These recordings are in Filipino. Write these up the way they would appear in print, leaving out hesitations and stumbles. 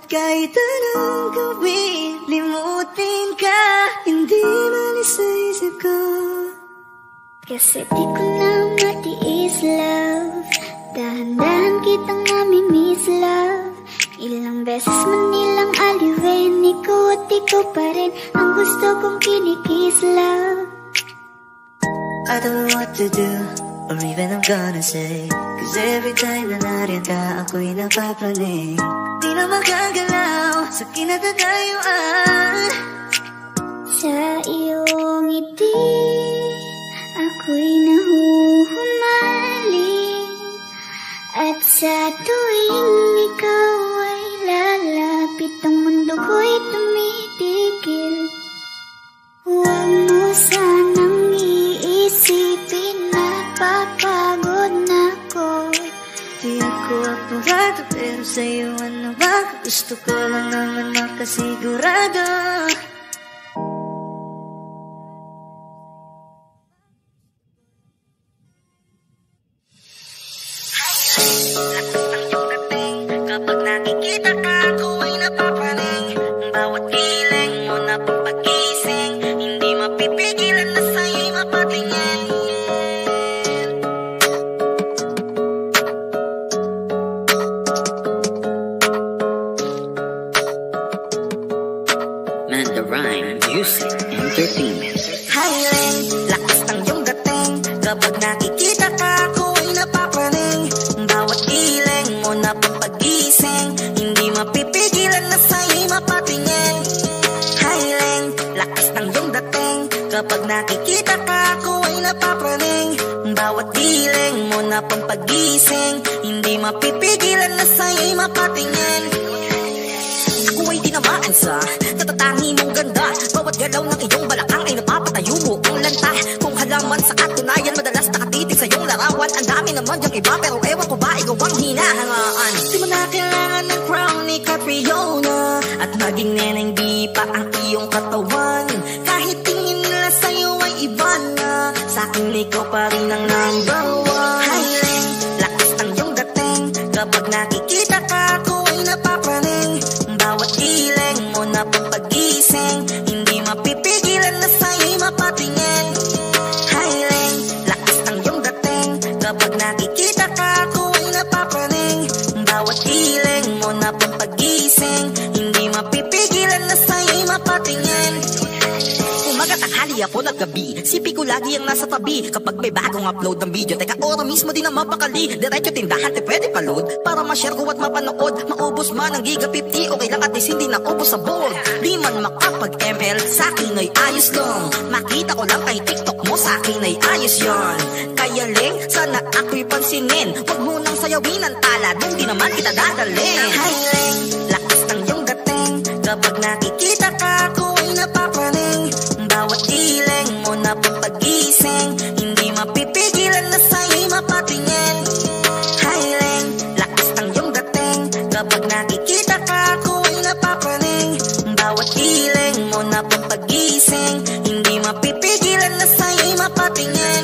Kahit anong gawin, limutin ka, hindi malis sa isip ko. Kasi di ko na matiis, love. Dahan-dahan kitang nami-miss, love. Ilang beses man nilang aliwin, ikaw at ikaw pa rin ang gusto kong kinikis, love. I don't know what to do, or even I'm gonna say, cause every time na nariyan ka, ako'y napapraning. Di na makagalaw sa kinatagayuan. Sa iyong ngiti, ako'y nahuhumaling. At sa tuwing ikaw ay lalapit, ang mundo ko'y tumitigil. Huwag mo sanang iisipin na papagod na ako. Di ako apurado, pero sa'yo ano ba? Gusto ko lang naman makasigurado. Kapag nakikita ka, ako ay napapraning. Bawat kiling mo na pampagising, hindi mapipigilan na sa'yo'y mapatingin. The Rhyme Music Entertainment. Highland, lakas ng iyong dating. Kapag nakikita ka, ako ay napapraning. Bawat iling mo na pampagising, hindi mapipigilan na sa'yo'y mapatingin. Highland, lakas ng iyong dating. Kapag nakikita ka, ako ay napapraning. Bawat iling mo na pampagising, hindi mapipigilan na sa'yo'y mapatingin. Ako ay tinamaan sa natatangi mong ganda. Bawat galaw ng iyong balakang ay napapatayo mo ang lanta. Kung halaman sa katunayan, madalas nakatitig sa iyong larawan. Ang dami naman yung iba, pero ewan ko ba ikaw ang hinahangaan. Di mo na kailangan ng crown ni Catriona, at maging neneng di pa ang iyong katawan. Kahit tingin nila sa'yo ay iba na, sa'kin ikaw pa rin ang number one. Highland, lakas ng iyong dating. Kapag nakikita ka, ako ay napapraning. Bawat iling mo na pampagising, hindi mapipigilan na sa'yo'y mapatingin. Highland, lakas ng iyong dating. Kapag nakikita ka, ako ay napapraning. Bawat iling mo na pampagising, hindi mapipigilan na sa'yo'y mapatingin. Umaga, tanghali, hapon at gabi, sipi ko lagi ang nasa tabi. Kapag may bagong upload ng video, teka ora mismo din ang mapakali. Diretso tindahan, te pwede pa-load para ma-share ko at mapanood. Maubos man ang giga 50, okay lang at least hindi na ubos sa board. Di man makapag-ML, sa'kin ay ayos lang. Makita ko lang kay TikTok mo, sa'kin ay ayos yon. Kaya ling, sana ako'y pansinin. Huwag mo nang sayawin ang tala, dun di naman kita dadalhin. Highland, lakas ng iyong dating. Kapag nakikita ka, ako ay napapraning. Bawat iling mo na pampagising, hindi mapipigilan na sa'yo'y mapatingin. Highland, lakas ng iyong dating. Kapag nakikita ka, ako ay napapraning. Bawat iling mo na pampagising, hindi mapipigilan na sa'yo'y mapatingin.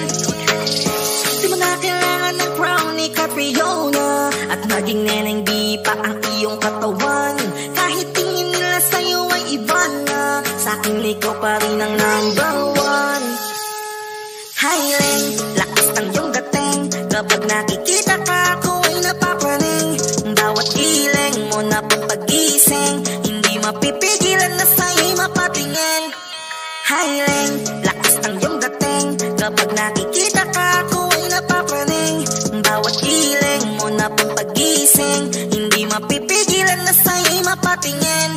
Di mo na kailangan ng crown ni Catriona, at maging neneng di pa ang iyong katawan. Kahit tingin nila sa'yo ay iba na, sa'kin ikaw pa rin ang number one. Highland, lakas ng iyong dating. Kapag nakikita ka, ako ay napapraning. Bawat iling mo na pampagising, hindi mapipigilan na sa'yo'y mapatingin. Highland, lakas ng iyong dating. Kapag nakikita ka, ako ay napapraning. Bawat iling mo na pampagising, hindi mapipigilan na sa'yo'y mapatingin.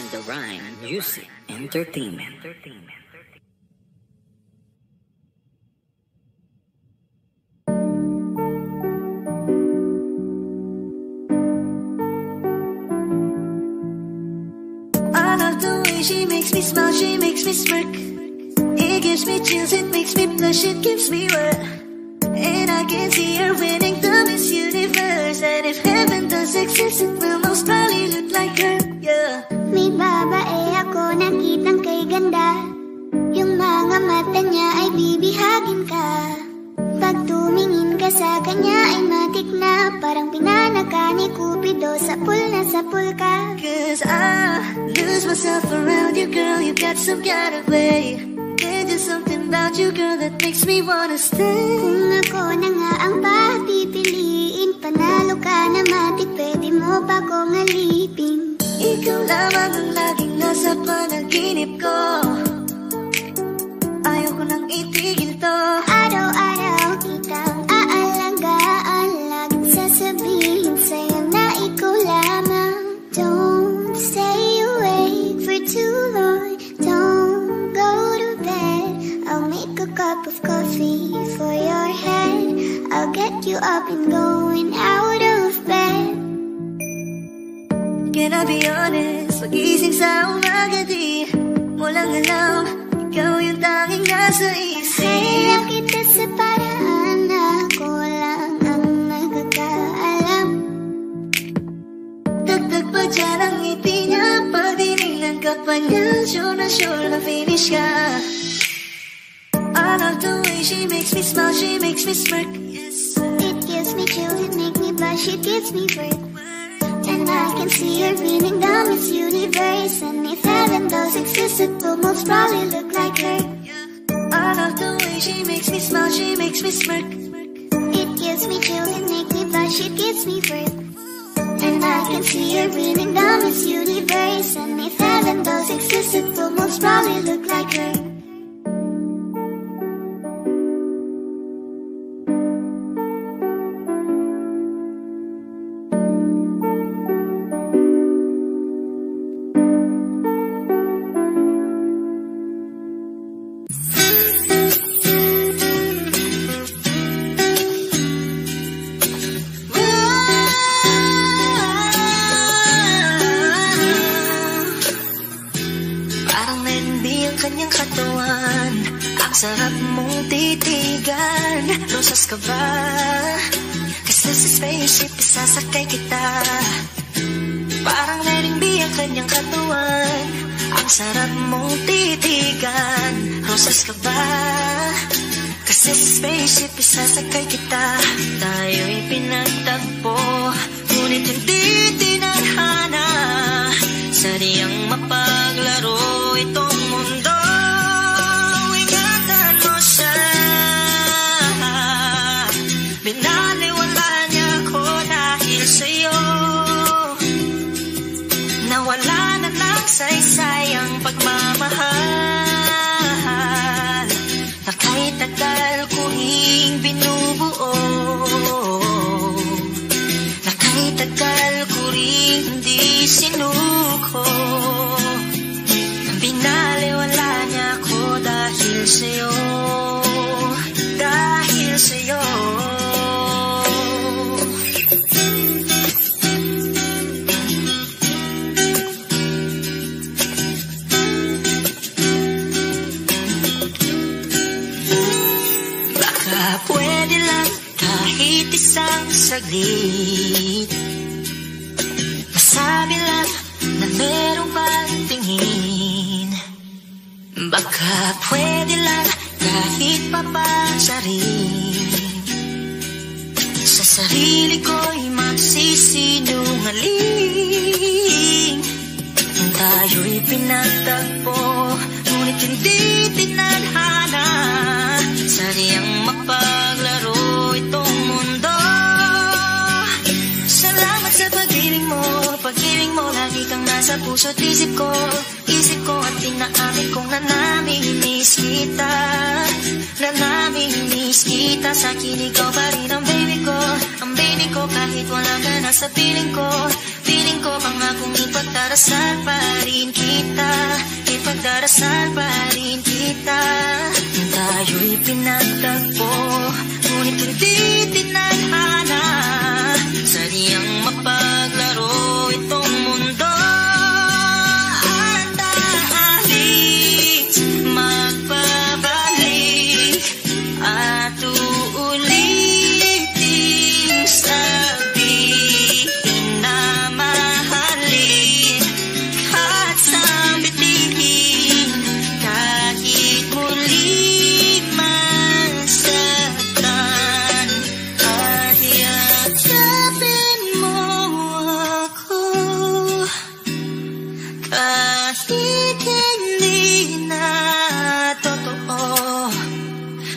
The Rhyme Music Entertainment. I love the way she makes me smile, she makes me smirk. gives me chills, it makes me blush, it gives me wet. And I can see her winning the Miss Universe. And if heaven does exist, it will most probably look like her, yeah. May babae ako nakitang kay ganda. Yung mga mata niya ay bibihagin ka. Pag tumingin ka sa kanya ay matik na. Parang pinanaka ni Cupido, sapul na sapul ka. Cause I lose myself around you, girl, you got some kind of way. There's just something about you, girl, that makes me wanna stay. Kung ako na nga ang papipiliin, panalo ka na matik, pwede mo pa kong alipin. Ikaw lamang ang laging nasa panaginip ko. Ayoko nang itigil to. Araw-araw kitang aalagaan, laging sasabihin sa'yo na ikaw lamang. Don't stay awake for too long, don't go to bed. I'll make a cup of coffee for your head. I'll get you up and going out of bed. Can I be honest? Pag-ising sa umaga di mo lang alam, ikaw yung tanging nasa isip. Kaya kita sa paraan na ako lang ang nagkakaalam. Dagdag pa dyan ang ngiti niya, pag dinilan ka pa niya, sure na finish ka. I love the way she makes me smile, she makes me smirk, yes. It gives me chills, it makes me blush, it gives me breath. And I can see her winning the Miss Universe. And if heaven does exist, it will most probably look like her. I love the way she makes me smile, she makes me smirk. It gives me chills, it makes me blush, it gives me breath. And I can see her winning the Miss Universe. And if heaven does exist, it will most probably look like her. Sarap mong titigan, rosas ka ba? Kasi sa spaceship isasakay kita. Parang letting be ang kanyang katawan. Ang sarap mong titigan, rosas ka ba? Kasi sa spaceship isasakay kita. Tayo'y pinagtagpo, ngunit hindi tinadhana. Sadyang mapaglaro itong mundo. Binaliwala niya ako dahil sa'yo. Nawala na ng saysay ang pagmamahal na kahit tagal ko ring binubuo, na kahit tagal ko ring hindi sinuko. Binaliwala niya ako dahil sa'yo, dahil sa'yo. Pwede lang kahit isang saglit, masabi lang na merong pagtingin. Baka pwede lang kahit papansarin, sa sarili ko'y magsisinungaling. Tayo'y pinagtagpo, ngunit hindi tinadhana. Sadyang mapaglaro itong mundo. Salamat sa pag-ibig mo, lagi kang nasa puso't isip ko at tinaamin kong nanamimiss kita. Nanamimiss kita, sa akin ikaw pa rin ang baby ko, kahit wala ka na sa piling ko. Piling ko pangakong ipagdarasal pa rin kita, ipagdarasal pa rin kita. Tayo'y pinagtagpo, ngunit hindi tinadhana. Sadyang mapaglaro itong mundo. At alis magpapalaro.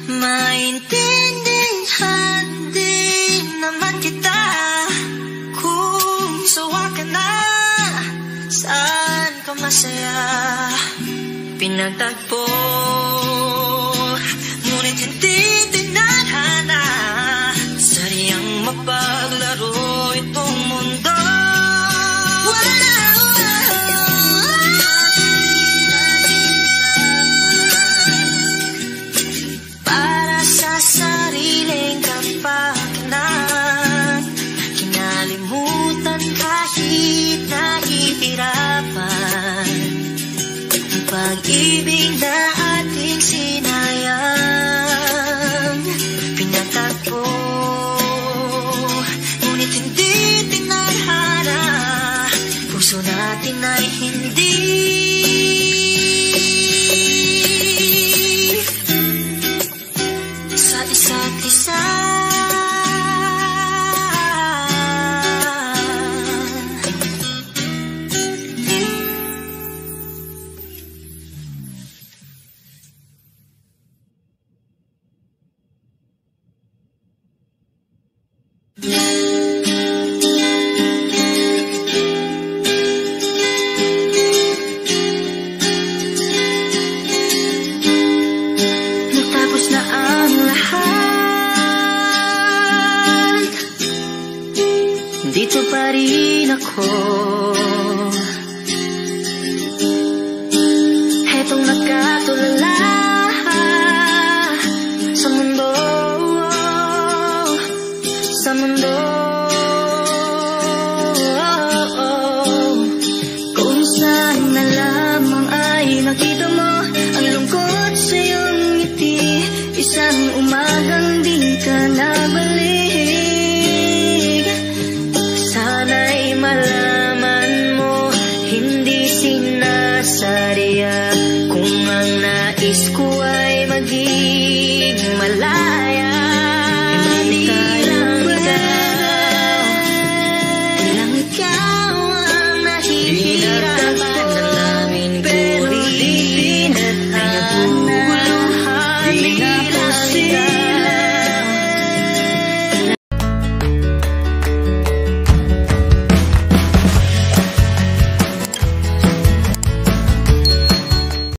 Maintindihan din naman kita kung sawa ka na. Saan ka masaya? Pinagtagpo, ngunit hindi tinadhana. Sadyang mapaglaro itong mundo. Para sa sariling kapakanan, kinalimutan kahit nahihirapan. Ang pag-ibig na ating sinayang, pinagtagpo, ngunit hindi tinadhana. Puso natin ay hindi sa isa't isa. Natapos na ang lahat, dito pa rin ako. Hetong nakatulala sa mundo, sa mundo. Kung saan na lamang ay nakita mo ang lungkot sa iyong ngiti. Isang umaga